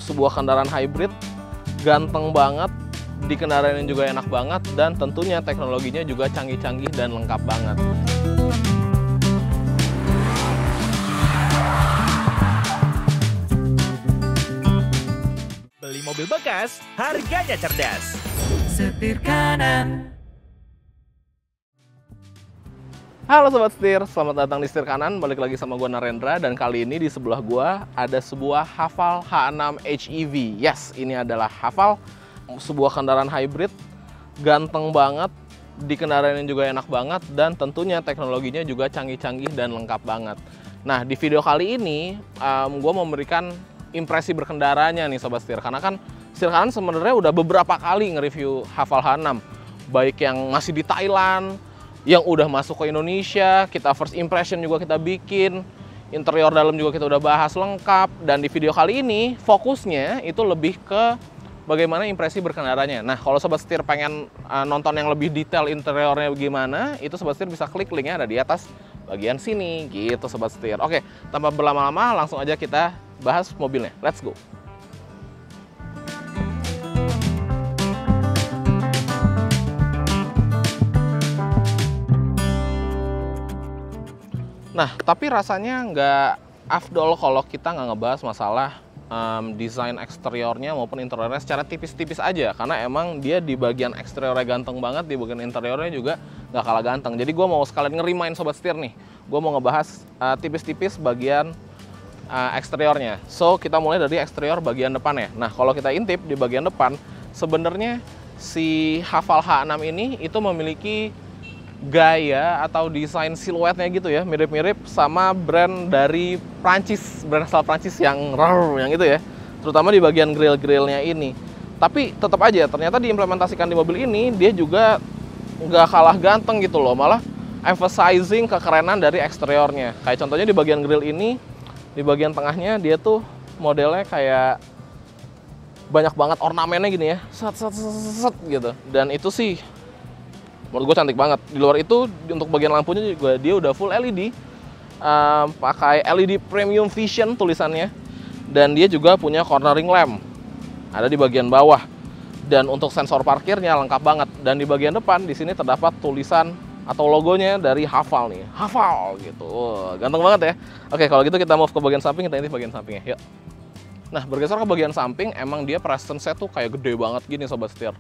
sebuah kendaraan hybrid, ganteng banget, dikendarain juga enak banget, dan tentunya teknologinya juga canggih-canggih dan lengkap banget. Beli mobil bekas, harganya cerdas. Setir kanan. Halo Sobat Setir, selamat datang di Setir Kanan. Balik lagi sama gue Narendra, dan kali ini di sebelah gue ada sebuah Haval H6 HEV. Yes, ini adalah Haval, sebuah kendaraan hybrid, ganteng banget, dikendarain juga enak banget, dan tentunya teknologinya juga canggih-canggih dan lengkap banget. Nah, di video kali ini gue mau memberikan impresi berkendaranya nih Sobat Setir, karena kan Setir Kanan sebenarnya udah beberapa kali nge-review Haval H6, baik yang masih di Thailand, yang udah masuk ke Indonesia, kita first impression juga kita bikin, interior dalam juga kita udah bahas lengkap, dan di video kali ini fokusnya itu lebih ke bagaimana impresi berkendaranya. Nah, kalau Sobat Setir pengen nonton yang lebih detail interiornya bagaimana, itu Sobat Setir bisa klik linknya ada di atas bagian sini, gitu Sobat Setir. Oke, tanpa berlama-lama langsung aja kita bahas mobilnya. Let's go! Nah, tapi rasanya nggak afdol kalau kita nggak ngebahas masalah desain eksteriornya maupun interiornya secara tipis-tipis aja. Karena emang dia di bagian eksteriornya ganteng banget, di bagian interiornya juga nggak kalah ganteng. Jadi gue mau sekalian ngerimain Sobat Setir nih. Gue mau ngebahas tipis-tipis bagian eksteriornya. So, kita mulai dari eksterior bagian depannya. Nah, kalau kita intip di bagian depan, sebenarnya si Haval H6 ini itu memiliki gaya atau desain siluetnya gitu ya, mirip-mirip sama brand dari Prancis, brand asal Prancis yang itu ya, terutama di bagian grill-grillnya ini. Tapi tetap aja ternyata diimplementasikan di mobil ini dia juga nggak kalah ganteng gitu loh, malah emphasizing kekerenan dari eksteriornya. Kayak contohnya di bagian grill ini, di bagian tengahnya dia tuh modelnya kayak banyak banget ornamennya gini ya, set gitu, dan itu sih menurut gue cantik banget. Di luar itu untuk bagian lampunya juga dia udah full LED, pakai LED Premium Vision tulisannya, dan dia juga punya cornering lamp ada di bagian bawah, dan untuk sensor parkirnya lengkap banget. Dan di bagian depan di sini terdapat tulisan atau logonya dari Haval nih, Haval gitu. Ganteng banget ya. Oke, kalau gitu kita move ke bagian samping, kita intip bagian sampingnya. Yuk. Nah, bergeser ke bagian samping, emang dia presence-nya tuh kayak gede banget gini Sobat Setir.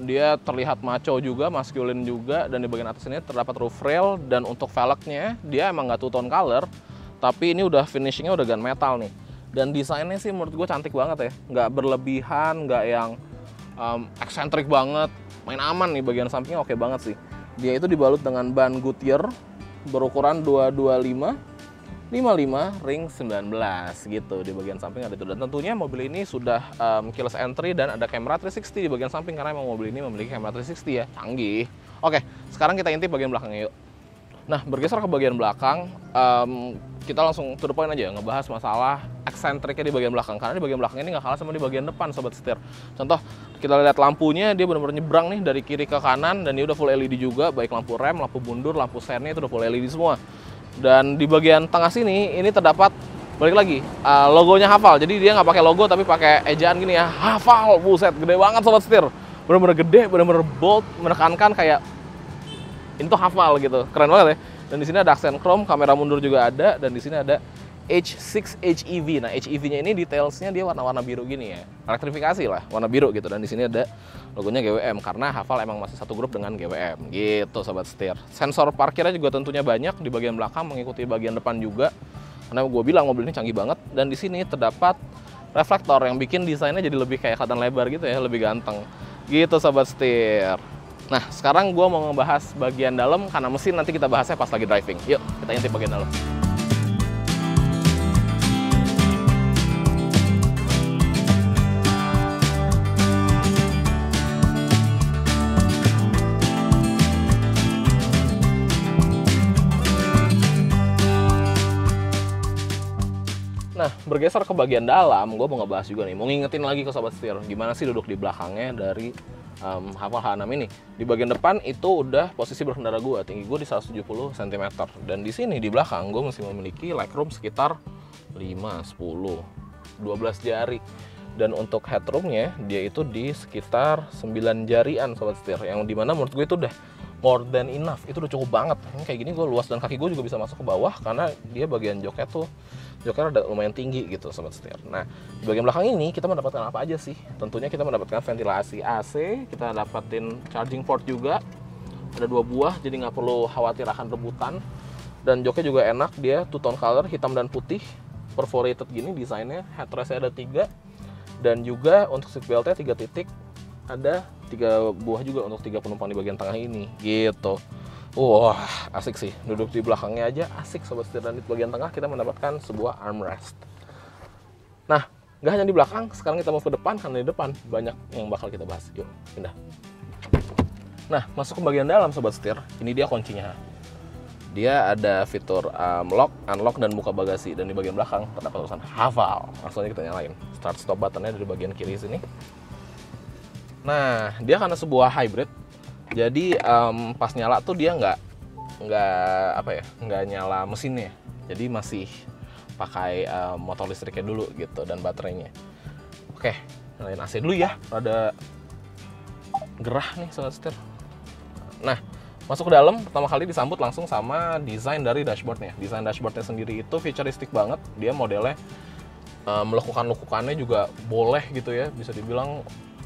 Dia terlihat macho juga, maskulin juga, dan di bagian atas ini terdapat roof rail, dan untuk velgnya dia emang nggak two-tone color, tapi ini udah finishingnya udah gunmetal nih. Dan desainnya sih menurut gue cantik banget ya, nggak berlebihan, nggak yang eksentrik banget, main aman nih. Bagian sampingnya oke banget sih. Dia itu dibalut dengan ban Goodyear berukuran 225 55 ring 19 gitu. Di bagian samping ada itu, dan tentunya mobil ini sudah keyless entry dan ada kamera 360 di bagian samping, karena emang mobil ini memiliki kamera 360 ya, canggih. Oke, sekarang kita intip bagian belakangnya yuk. Nah, bergeser ke bagian belakang, kita langsung to the point aja ngebahas masalah eksentriknya di bagian belakang, karena di bagian belakang ini nggak kalah sama di bagian depan Sobat Setir. Contoh, kita lihat lampunya, dia benar-benar nyebrang nih dari kiri ke kanan, dan dia udah full LED juga, baik lampu rem, lampu mundur, lampu sennya itu udah full LED semua. Dan di bagian tengah sini ini terdapat, balik lagi, logonya Haval. Jadi dia nggak pakai logo tapi pakai ejaan gini ya, Haval. Buset, gede banget Sobat Setir. Bener-bener gede, bener-bener bold, menekankan kayak ini tuh Haval gitu. Keren banget ya. Dan di sini ada aksen chrome, kamera mundur juga ada, dan di sini ada H6 HEV. Nah, HEV-nya ini detailsnya dia warna-warna biru gini ya. Elektrifikasi lah, warna biru gitu. Dan di sini ada logonya GWM, karena Haval emang masih satu grup dengan GWM gitu Sobat Setir. Sensor parkirnya juga tentunya banyak di bagian belakang, mengikuti bagian depan juga. Karena gue bilang mobil ini canggih banget. Dan di sini terdapat reflektor yang bikin desainnya jadi lebih kayak kelihatan lebar gitu ya, lebih ganteng gitu Sobat Setir. Nah, sekarang gue mau ngebahas bagian dalam, karena mesin nanti kita bahasnya pas lagi driving. Yuk, kita intip bagian dalam. Nah, bergeser ke bagian dalam, gue mau ngebahas juga nih, mau ngingetin lagi ke Sobat Setir, gimana sih duduk di belakangnya dari Haval H6 ini. Di bagian depan itu udah posisi berkendara gue, tinggi gue di 170 cm. Dan di sini di belakang gue masih memiliki legroom sekitar 5, 10, 12 jari. Dan untuk headroomnya dia itu di sekitar 9 jarian sobat setir, yang dimana menurut gue itu udah more than enough, itu udah cukup banget. Ini kayak gini gue luas dan kaki gue juga bisa masuk ke bawah karena dia bagian joknya tuh udah lumayan tinggi gitu sobat setir. Nah di bagian belakang ini kita mendapatkan apa aja sih? Tentunya kita mendapatkan ventilasi AC, kita dapatin charging port juga, ada 2 buah jadi nggak perlu khawatir akan rebutan. Dan joknya juga enak, dia two tone color, hitam dan putih, perforated gini desainnya. Headrestnya ada 3, dan juga untuk seatbeltnya 3 titik, ada 3 buah juga untuk 3 penumpang di bagian tengah ini gitu. Wah asik sih, duduk di belakangnya aja asik sobat setir. Dan di bagian tengah kita mendapatkan sebuah armrest. Nah nggak hanya di belakang, sekarang kita mau ke depan, karena di depan banyak yang bakal kita bahas. Yuk pindah. Nah masuk ke bagian dalam sobat setir, ini dia kuncinya. Dia ada fitur lock, unlock, dan buka bagasi. Dan di bagian belakang terdapat tulisan hafal. Langsung aja kita nyalain. Start stop buttonnya dari bagian kiri sini. Nah, dia karena sebuah hybrid, jadi pas nyala tuh dia nggak nyala mesinnya. Jadi masih pakai motor listriknya dulu gitu dan baterainya. Oke, nyalain AC dulu ya. Rada gerah nih sobat setir. Nah, masuk ke dalam, pertama kali disambut langsung sama desain dari dashboardnya. Desain dashboardnya sendiri itu futuristik banget. Dia modelnya melekukan-lekukannya juga boleh gitu ya. Bisa dibilang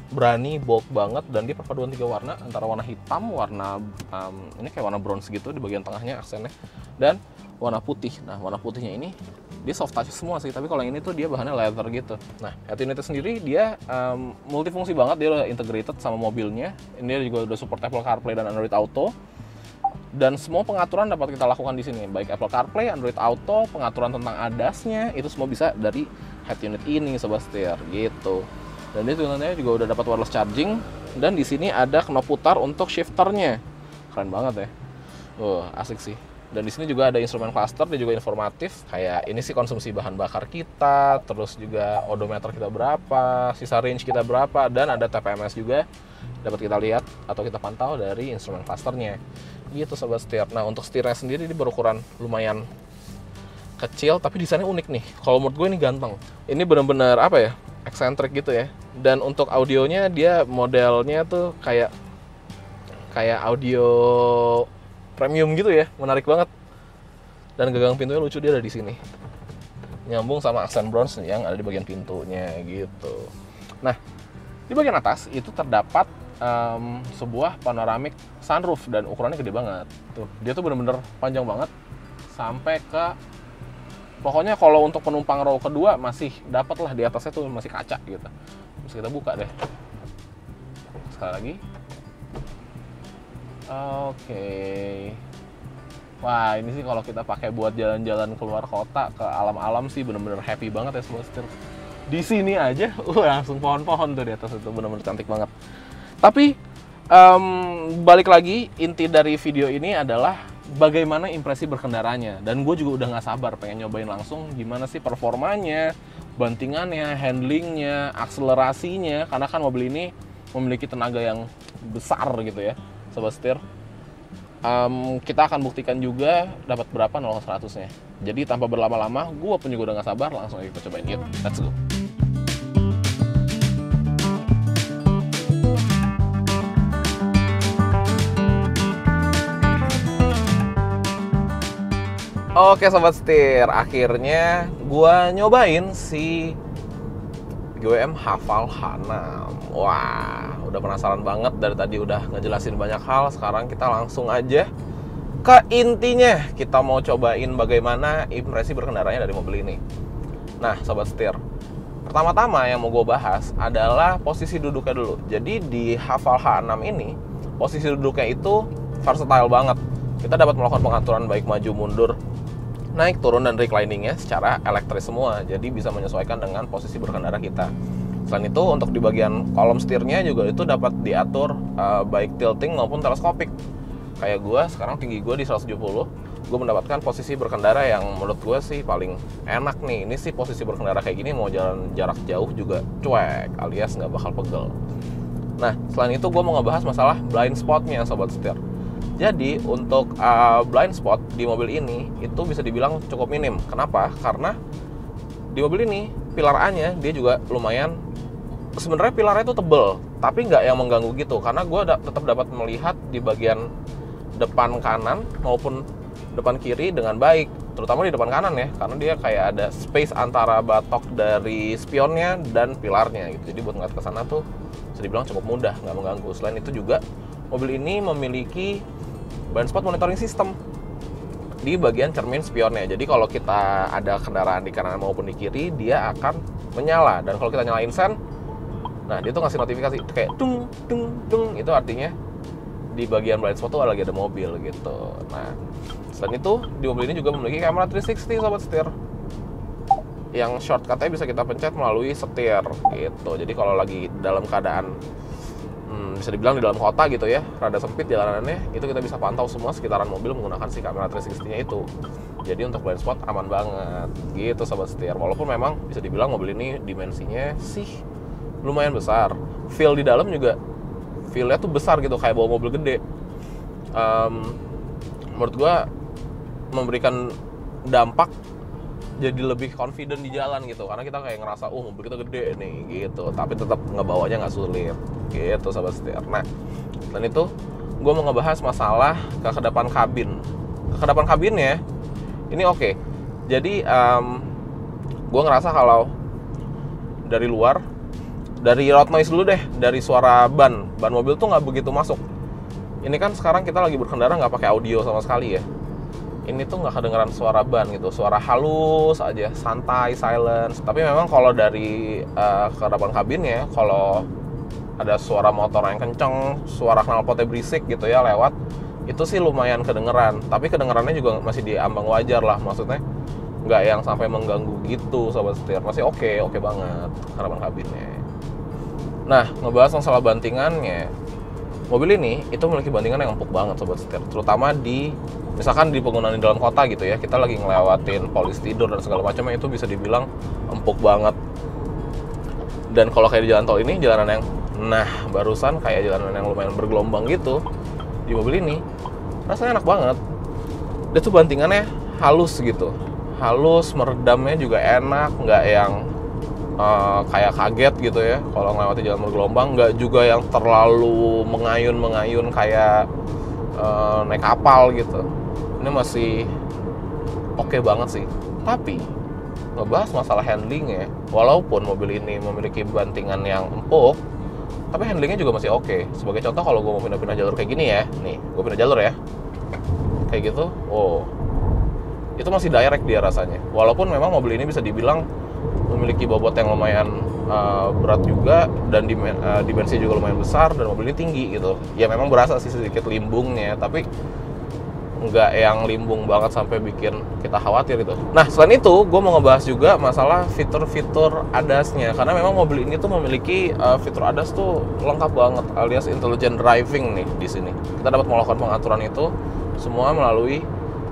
berani, bold banget. Dan dia perpaduan 3 warna, antara warna hitam, warna ini kayak warna bronze gitu di bagian tengahnya aksennya, dan warna putih. Nah warna putihnya ini dia soft touch semua sih, tapi kalau yang ini tuh dia bahannya leather gitu. Nah head unitnya sendiri dia multifungsi banget, dia udah integrated sama mobilnya. Ini juga udah support Apple CarPlay dan Android Auto. Dan semua pengaturan dapat kita lakukan di sini, baik Apple CarPlay, Android Auto, pengaturan tentang ADAS-nya, itu semua bisa dari head unit ini sobat setir gitu. Dan dia tulisannya juga udah dapat wireless charging, dan di sini ada knop putar untuk shifternya. Keren banget ya. Asik sih. Dan di sini juga ada instrumen cluster, dia juga informatif. Kayak ini sih konsumsi bahan bakar kita, terus juga odometer kita berapa, sisa range kita berapa, dan ada TPMS juga dapat kita lihat atau kita pantau dari instrumen clusternya. Gitu sobat setir. Nah untuk setirnya sendiri ini berukuran lumayan kecil, tapi desainnya unik nih. Kalau menurut gue ini ganteng. Ini benar-benar apa ya? Eksentrik gitu ya. Dan untuk audionya dia modelnya tuh kayak audio premium gitu ya, menarik banget. Dan gagang pintunya lucu, dia ada di sini. Nyambung sama aksen bronze yang ada di bagian pintunya gitu. Nah, di bagian atas itu terdapat sebuah panoramic sunroof dan ukurannya gede banget. Tuh, dia tuh bener-bener panjang banget sampai ke, pokoknya kalau untuk penumpang row kedua masih dapat lah, di atasnya tuh masih kaca gitu. Terus kita buka deh. Sekali lagi. Oke. Wah, ini sih kalau kita pakai buat jalan-jalan keluar kota ke alam-alam sih bener-bener happy banget ya sobat setir. Di sini aja langsung pohon-pohon tuh di atas, itu bener-bener cantik banget. Tapi balik lagi, inti dari video ini adalah bagaimana impresi berkendaranya. Dan gue juga udah gak sabar pengen nyobain langsung gimana sih performanya, bantingannya, handlingnya, akselerasinya. Karena kan mobil ini memiliki tenaga yang besar gitu ya sobat setir. Kita akan buktikan juga dapat berapa 0-100 nya. Jadi tanpa berlama-lama, gue pun juga udah gak sabar, langsung aja kita cobain. Yuk, let's go. Oke sobat setir, akhirnya gua nyobain si GWM Hafal H6. Wah, udah penasaran banget, dari tadi udah ngejelasin banyak hal. Sekarang kita langsung aja ke intinya. Kita mau cobain bagaimana impresi berkendaranya dari mobil ini. Nah sobat setir, pertama-tama yang mau gue bahas adalah posisi duduknya dulu. Jadi di Hafal H6 ini, posisi duduknya itu versatile banget. Kita dapat melakukan pengaturan baik maju mundur, naik turun, dan recliningnya secara elektris semua. Jadi bisa menyesuaikan dengan posisi berkendara kita. Selain itu untuk di bagian kolom setirnya juga itu dapat diatur baik tilting maupun teleskopik. Kayak gue sekarang tinggi gue di 170, gue mendapatkan posisi berkendara yang menurut gue sih paling enak nih. Ini sih posisi berkendara kayak gini mau jalan jarak jauh juga cuek alias nggak bakal pegel. Nah selain itu gue mau ngebahas masalah blind spotnya sobat setir. Jadi untuk blind spot di mobil ini itu bisa dibilang cukup minim. Kenapa? Karena di mobil ini pilar A-nya dia juga lumayan, sebenarnya pilarnya itu tebel, tapi nggak yang mengganggu gitu, karena gue tetap dapat melihat di bagian depan kanan maupun depan kiri dengan baik, terutama di depan kanan ya, karena dia kayak ada space antara batok dari spionnya dan pilarnya gitu. Jadi buat ngeliat ke sana tuh bisa dibilang cukup mudah, nggak mengganggu. Selain itu juga mobil ini memiliki blind spot monitoring system di bagian cermin spionnya. Jadi kalau kita ada kendaraan di kanan maupun di kiri, dia akan menyala. Dan kalau kita nyalain sen, nah dia tuh ngasih notifikasi kayak dung dung dung, itu artinya di bagian blind spot tuh lagi ada mobil gitu. Nah, selain itu di mobil ini juga memiliki kamera 360 sobat setir, yang shortcutnya bisa kita pencet melalui setir gitu. Jadi kalau lagi dalam keadaan bisa dibilang di dalam kota gitu ya, rada sempit jalanannya, itu kita bisa pantau semua sekitaran mobil menggunakan si kamera 360-nya itu. Jadi untuk blind spot aman banget gitu sobat setir. Walaupun memang bisa dibilang mobil ini dimensinya sih lumayan besar, feel di dalam juga feel-nya tuh besar gitu, kayak bawa mobil gede. Menurut gua memberikan dampak jadi lebih confident di jalan gitu, karena kita kayak ngerasa mobil kita gede nih gitu, tapi tetap ngebawanya nggak sulit gitu sobat setir. Nah, dan itu gue mau ngebahas masalah kekedapan kabin. Kekedapan kabinnya ini oke. Jadi gue ngerasa kalau dari luar, dari road noise dulu deh, dari suara ban mobil tuh nggak begitu masuk. Ini kan sekarang kita lagi berkendara nggak pakai audio sama sekali ya. Ini tuh nggak kedengeran suara ban gitu, suara halus aja, santai, silence. Tapi memang kalau dari kekedapan kabinnya, kalau ada suara motor yang kenceng, suara knalpotnya berisik gitu ya lewat, itu sih lumayan kedengeran. Tapi kedengerannya juga masih di ambang wajar lah, maksudnya nggak yang sampai mengganggu gitu sobat setir. Masih oke banget kekedapan kabinnya. Nah, ngebahas masalah bantingannya, mobil ini itu memiliki bantingan yang empuk banget sobat setir, terutama di misalkan di penggunaan di dalam kota gitu ya, kita lagi ngelewatin polis tidur dan segala macamnya, itu bisa dibilang empuk banget. Dan kalau kayak di jalan tol ini, jalanan yang barusan kayak jalanan yang lumayan bergelombang gitu, di mobil ini rasanya enak banget. Dia tuh bantingannya halus gitu, halus, meredamnya juga enak, nggak yang kayak kaget gitu ya kalau ngelewatin jalan bergelombang, nggak juga yang terlalu mengayun kayak naik kapal gitu. Ini masih oke banget sih. Tapi ngebahas masalah handlingnya, walaupun mobil ini memiliki bantingan yang empuk, tapi handlingnya juga masih oke. Sebagai contoh, kalau gue mau pindah-pindah jalur kayak gini ya, nih gue pindah jalur ya, kayak gitu, itu masih direct dia rasanya. Walaupun memang mobil ini bisa dibilang memiliki bobot yang lumayan berat juga, dan dimensi juga lumayan besar, dan mobil ini tinggi gitu. Ya memang berasa sih sedikit limbungnya, tapi nggak yang limbung banget sampai bikin kita khawatir gitu. Nah, selain itu gue mau ngebahas juga masalah fitur-fitur ADAS-nya, karena memang mobil ini tuh memiliki fitur ADAS tuh lengkap banget, alias intelligent driving nih di sini. Kita dapat melakukan pengaturan itu semua melalui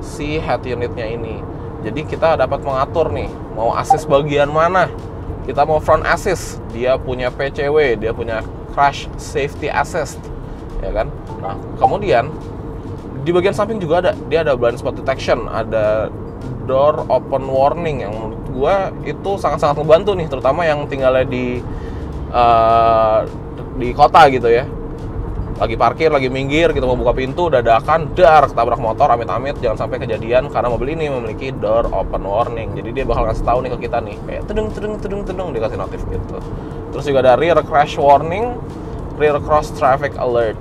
si head unitnya ini. Jadi kita dapat mengatur nih, mau assist bagian mana. Kita mau front assist, dia punya PCW, dia punya crash safety assist, ya kan. Nah, kemudian di bagian samping juga dia ada blind spot detection, ada door open warning, yang menurut gue itu sangat-sangat membantu nih, terutama yang tinggalnya di kota gitu ya. Lagi parkir, lagi minggir gitu, mau buka pintu, dadakan, ketabrak motor, amit-amit, jangan sampai kejadian, karena mobil ini memiliki door open warning. Jadi dia bakal ngasih tahu nih ke kita nih, kayak tedeng, dikasih notif gitu. Terus juga ada rear crash warning, rear cross traffic alert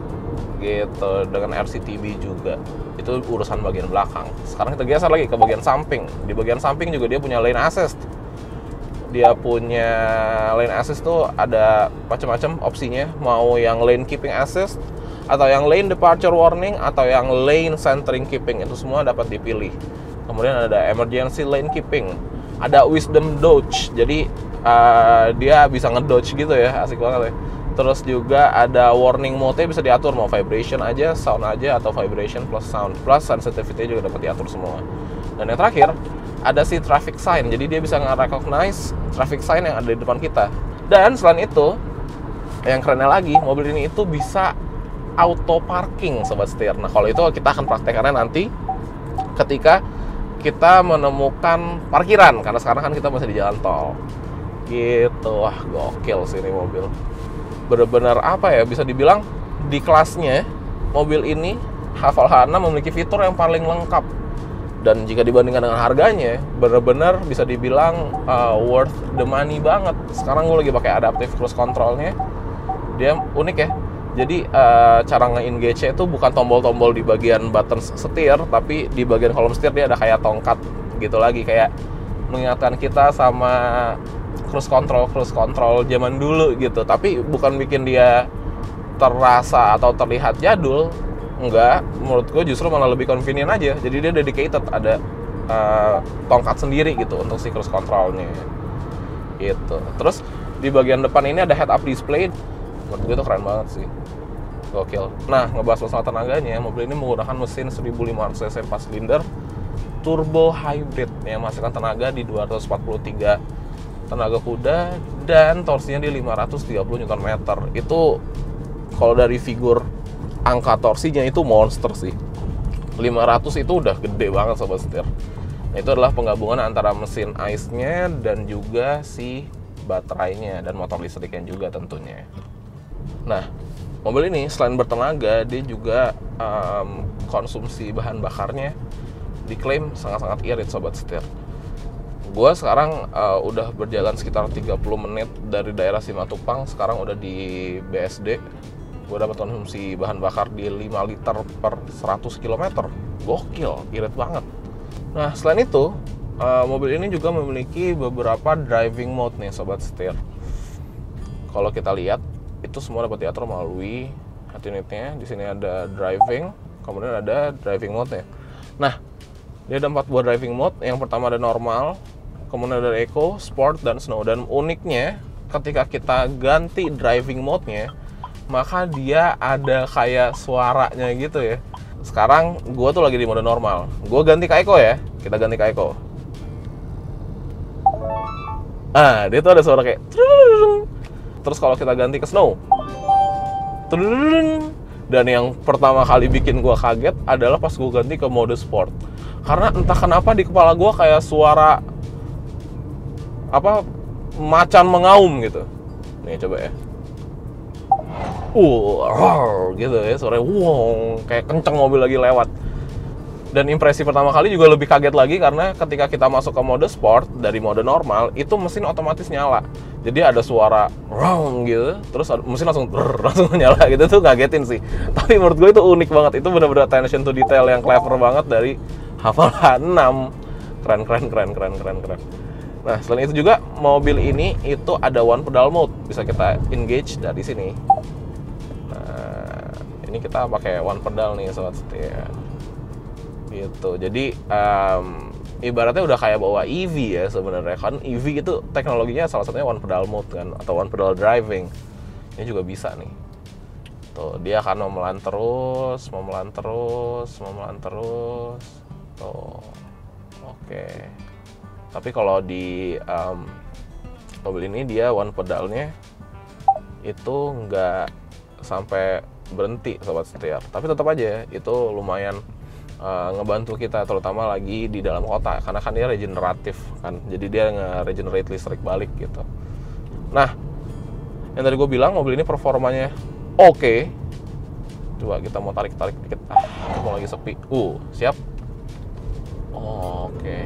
gitu, dengan RCTB juga. Itu urusan bagian belakang. Sekarang kita geser lagi ke bagian samping. Di bagian samping juga dia punya lane assist. Dia punya lane assist tuh ada macam-macam opsinya, mau yang lane keeping assist, atau yang lane departure warning, atau yang lane centering keeping, itu semua dapat dipilih. Kemudian ada emergency lane keeping, ada wisdom dodge, jadi dia bisa ngedodge gitu ya, asik banget ya. Terus juga ada warning mode-nya bisa diatur, mau vibration aja, sound aja, atau vibration plus sound, plus sensitivity juga dapat diatur semua. Dan yang terakhir ada si traffic sign, jadi dia bisa nge-recognize traffic sign yang ada di depan kita. Dan selain itu, yang kerennya lagi, mobil ini itu bisa auto parking sobat setir. Nah, kalau itu kita akan praktekannya nanti ketika kita menemukan parkiran, karena sekarang kan kita masih di jalan tol. Gitu, wah gokil sih ini mobil. Bener-bener apa ya, bisa dibilang di kelasnya mobil ini Haval H6 memiliki fitur yang paling lengkap. Dan jika dibandingkan dengan harganya, bener-bener bisa dibilang worth the money banget. Sekarang gue lagi pakai adaptive cruise controlnya, dia unik ya. Jadi cara nge-engage-nya itu bukan tombol-tombol di bagian button setir, tapi di bagian kolom setir dia ada kayak tongkat gitu lagi, kayak mengingatkan kita sama cruise control zaman dulu gitu. Tapi bukan bikin dia terasa atau terlihat jadul, enggak. Menurut gue justru malah lebih convenient aja. Jadi dia dedicated, ada tongkat sendiri gitu untuk si cruise controlnya gitu. Terus di bagian depan ini ada head up display. Menurut gue itu keren banget sih, gokil. Nah, ngebahas masalah tenaganya, mobil ini menggunakan mesin 1500 cc 4 silinder turbo hybrid yang menghasilkan tenaga di 243 tenaga kuda dan torsinya di 530 Nm. Itu kalau dari figur angka torsinya itu monster sih. 500 itu udah gede banget sobat setir. Nah, itu adalah penggabungan antara mesin ICE-nya dan juga si baterainya dan motor listriknya juga tentunya. Nah, mobil ini selain bertenaga, dia juga konsumsi bahan bakarnya diklaim sangat-sangat irit sobat setir. Gue sekarang udah berjalan sekitar 30 menit dari daerah Simatupang, sekarang udah di BSD. Gue dapat konsumsi bahan bakar di 5 liter per 100 km. Gokil, irit banget. Nah, selain itu, mobil ini juga memiliki beberapa driving mode nih sobat setir. Kalau kita lihat, itu semua dapat diatur melalui head unitnya. Di sini ada driving, kemudian ada driving mode-nya. Nah, dia ada 4 buah driving mode. Yang pertama ada normal, kemudian ada eco, sport, dan snow. Dan uniknya, ketika kita ganti driving mode-nya, maka dia ada kayak suaranya gitu ya. Sekarang gue tuh lagi di mode normal. Gue ganti ke eco ya. Kita ganti ke eco. Ah, dia tuh ada suara kayak. Terus kalau kita ganti ke snow, dan yang pertama kali bikin gue kaget adalah pas gue ganti ke mode sport. Karena entah kenapa di kepala gue kayak suara apa, macan mengaum gitu. Nih coba ya. Gitu ya, suaranya wow, kayak kenceng mobil lagi lewat. Dan impresi pertama kali juga lebih kaget lagi karena ketika kita masuk ke mode sport dari mode normal, itu mesin otomatis nyala. Jadi ada suara round gitu, terus mesin langsung nyala gitu, tuh ngagetin sih. Tapi menurut gue itu unik banget, itu benar-benar attention to detail yang clever banget dari Haval H6. Keren. Nah, selain itu juga mobil ini itu ada one pedal mode, bisa kita engage dari sini. Nah, ini kita pakai one pedal nih sobat setir. Gitu. Jadi ibaratnya udah kayak bawa EV ya sebenarnya. Kan EV itu teknologinya salah satunya one pedal mode kan, atau one pedal driving. Ini juga bisa nih. Tuh, dia akan memelan terus. Tuh. Oke. Tapi kalau di mobil ini dia one pedalnya itu nggak sampai berhenti sobat setir. Tapi tetap aja itu lumayan ngebantu kita, terutama lagi di dalam kota, karena kan dia regeneratif kan, jadi dia nge-regenerate listrik balik gitu. Nah, yang tadi gue bilang mobil ini performanya oke. Coba kita mau tarik dikit, mau lagi sepi. Siap. Oke.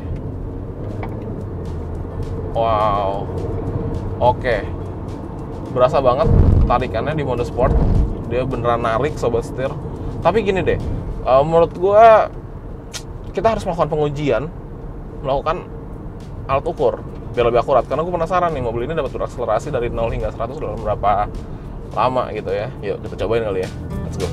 Wow. Oke. Berasa banget tarikannya di mode sport. Dia beneran narik sobat setir. Tapi gini deh, menurut gue kita harus melakukan pengujian, melakukan alat ukur biar lebih akurat, karena gue penasaran nih mobil ini dapat berakselerasi dari 0 hingga 100 dalam berapa lama gitu ya. Yuk kita cobain kali ya, let's go.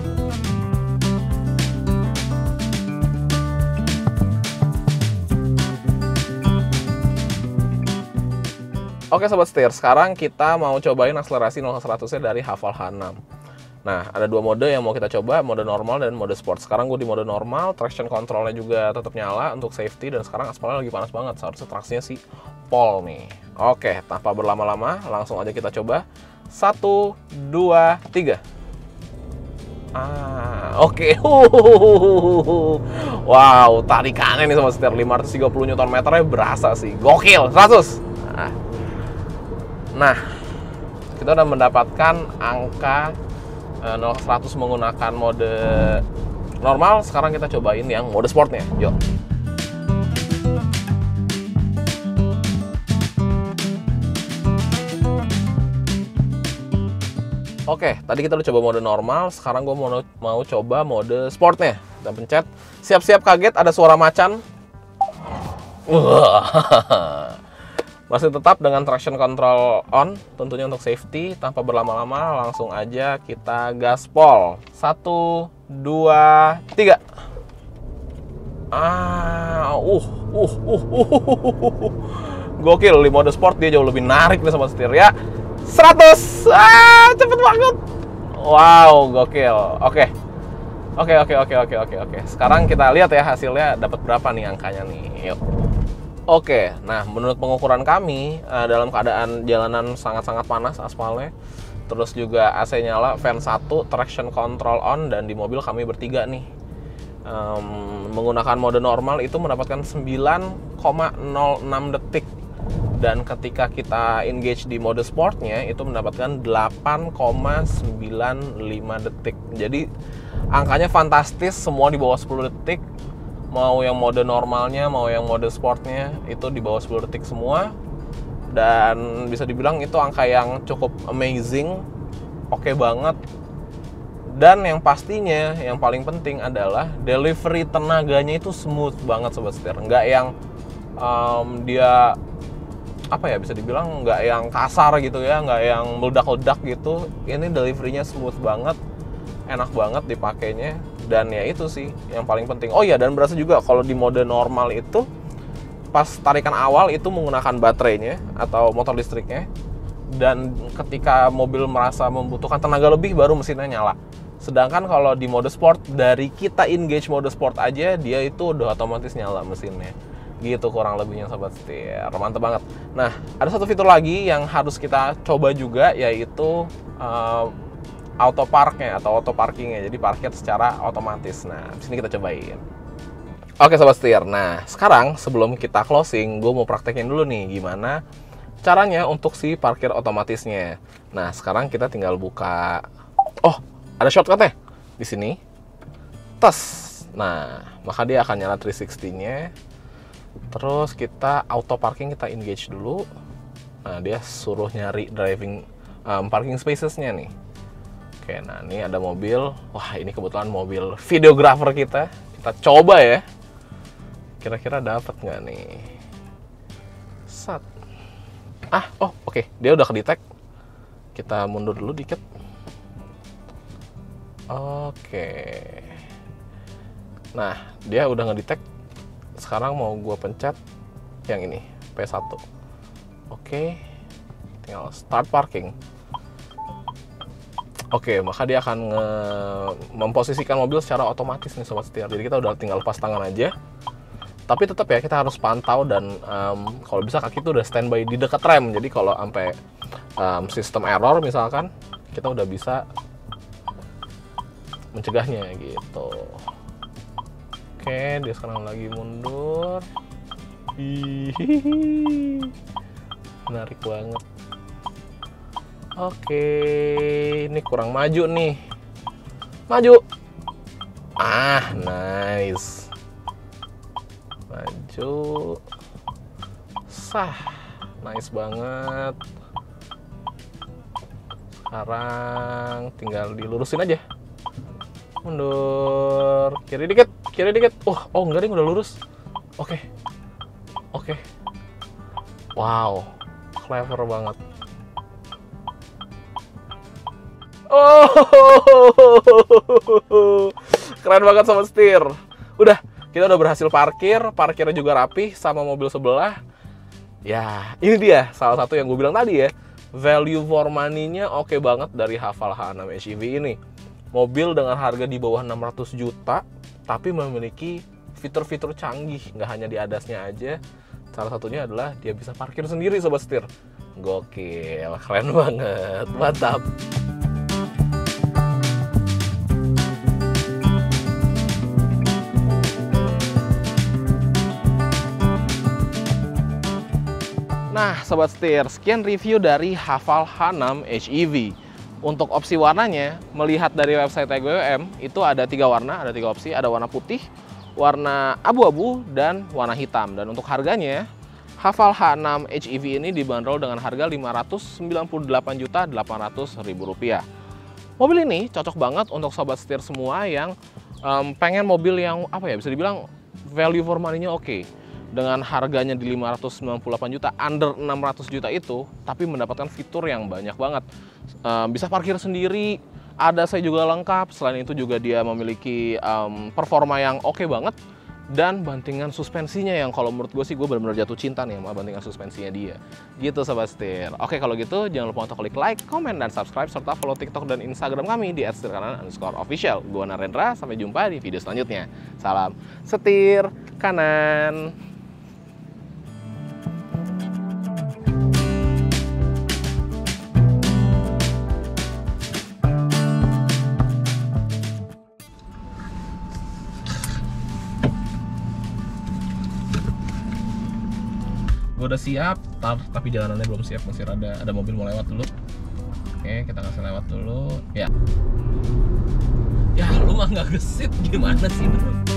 Oke sobat setir, sekarang kita mau cobain akselerasi 0 ke 100 nya dari Haval H6. Nah, ada dua mode yang mau kita coba, mode normal dan mode sport. Sekarang gue di mode normal, traction controlnya juga tetap nyala untuk safety, dan sekarang aspalnya lagi panas banget, seharusnya traksinya sih pol nih. Oke, tanpa berlama-lama, langsung aja kita coba. 1, 2, 3. Oke. Wow, tarikannya nih sama setir 530 Nm berasa sih. Gokil, 100. Nah, kita udah mendapatkan angka 0-100 menggunakan mode normal. Sekarang kita cobain yang mode sportnya. Yuk. Oke, tadi kita udah coba mode normal. Sekarang gue mau coba mode sportnya. Kita pencet. Siap-siap kaget, ada suara macan. Masih tetap dengan traction control on, tentunya untuk safety. Tanpa berlama-lama, langsung aja kita gaspol. 1, 2, 3. Gokil, di mode sport dia jauh lebih narik nih sobat setir ya. 100. Cepet banget. Wow, gokil. Oke. Sekarang kita lihat ya hasilnya dapat berapa nih angkanya nih. Yuk. Oke, nah menurut pengukuran kami dalam keadaan jalanan sangat-sangat panas aspalnya, terus juga AC nyala, fan 1, traction control on, dan di mobil kami bertiga nih menggunakan mode normal itu mendapatkan 9,06 detik, dan ketika kita engage di mode sportnya itu mendapatkan 8,95 detik. Jadi angkanya fantastis, semua di bawah 10 detik. Mau yang mode normalnya, mau yang mode sportnya, itu di bawah 10 detik semua. Dan bisa dibilang itu angka yang cukup amazing, oke banget. Dan yang pastinya, yang paling penting adalah delivery tenaganya itu smooth banget sobat setir. Nggak yang dia, apa ya, bisa dibilang nggak yang kasar gitu ya, nggak yang meledak-ledak gitu. Ini deliverynya smooth banget, enak banget dipakainya. Dan ya itu sih yang paling penting. Oh iya, dan berasa juga kalau di mode normal itu pas tarikan awal itu menggunakan baterainya atau motor listriknya, dan ketika mobil merasa membutuhkan tenaga lebih baru mesinnya nyala. Sedangkan kalau di mode sport, dari kita engage mode sport aja dia itu udah otomatis nyala mesinnya. Gitu kurang lebihnya sobat setir. Mantap banget. Nah, ada satu fitur lagi yang harus kita coba juga, yaitu auto parknya atau auto parkingnya, jadi parkir secara otomatis. Nah, di sini kita cobain. Oke sobat setir, nah sekarang sebelum kita closing, gue mau praktekin dulu nih gimana caranya untuk si parkir otomatisnya. Nah, sekarang kita tinggal buka. Oh, ada shortcutnya di sini. Tes. Nah, maka dia akan nyala 360-nya. Terus kita auto parking, kita engage dulu. Nah, dia suruh nyari driving parking spaces-nya nih. Oke, nah ini ada mobil. Wah, ini kebetulan mobil videographer kita. Kita coba ya. Kira-kira dapat nggak nih? Sat. Oke. Dia udah ke-detect. Kita mundur dulu dikit. Oke. Nah, dia udah nge-detect. Sekarang mau gue pencet yang ini, P1. Oke. Tinggal start parking. Oke, maka dia akan memposisikan mobil secara otomatis nih sobat setir. Jadi kita udah tinggal lepas tangan aja. Tapi tetap ya kita harus pantau, dan kalau bisa kaki itu udah standby di dekat rem. Jadi kalau sampai sistem error misalkan, kita udah bisa mencegahnya gitu. Oke, dia sekarang lagi mundur. Hihihi. Menarik banget. Oke, ini kurang maju nih. Maju. Nice. Maju. Sah. Nice banget. Sekarang tinggal dilurusin aja. Mundur. Kiri dikit. Enggak deh, udah lurus. Oke. Wow. Clever banget. Keren banget sobat setir. Kita udah berhasil parkirnya juga rapi sama mobil sebelah. Ya, ini dia salah satu yang gue bilang tadi ya. Value for money-nya oke banget dari Haval H6 SUV ini. Mobil dengan harga di bawah 600 juta, tapi memiliki fitur-fitur canggih. Nggak hanya di ADAS-nya aja. Salah satunya adalah dia bisa parkir sendiri sobat setir. Gokil, keren banget, mantap. Nah, Sobat Setir, sekian review dari Haval H6 HEV. Untuk opsi warnanya, melihat dari website TGWM, itu ada 3 warna, ada 3 opsi. Ada warna putih, warna abu-abu, dan warna hitam. Dan untuk harganya, Haval H6 HEV ini dibanderol dengan harga Rp598.800.000. Mobil ini cocok banget untuk Sobat Setir semua yang pengen mobil yang bisa dibilang value for money-nya oke. Dengan harganya di 598 juta, under 600 juta itu, tapi mendapatkan fitur yang banyak banget. Bisa parkir sendiri, ada saya juga lengkap. Selain itu juga dia memiliki performa yang oke banget. Dan bantingan suspensinya yang kalau menurut gue sih, gue benar-benar jatuh cinta nih sama bantingan suspensinya dia. Gitu Sobat Setir. Oke, kalau gitu jangan lupa untuk klik like, komen, dan subscribe, serta follow TikTok dan Instagram kami di @setirkanan_official. Gue Narendra, sampai jumpa di video selanjutnya. Salam Setir Kanan. Gue udah siap, tapi jalanannya belum siap, masih ada mobil mau lewat dulu. Oke, kita kasih lewat dulu. Ya, lu mah nggak gesit, gimana sih bro?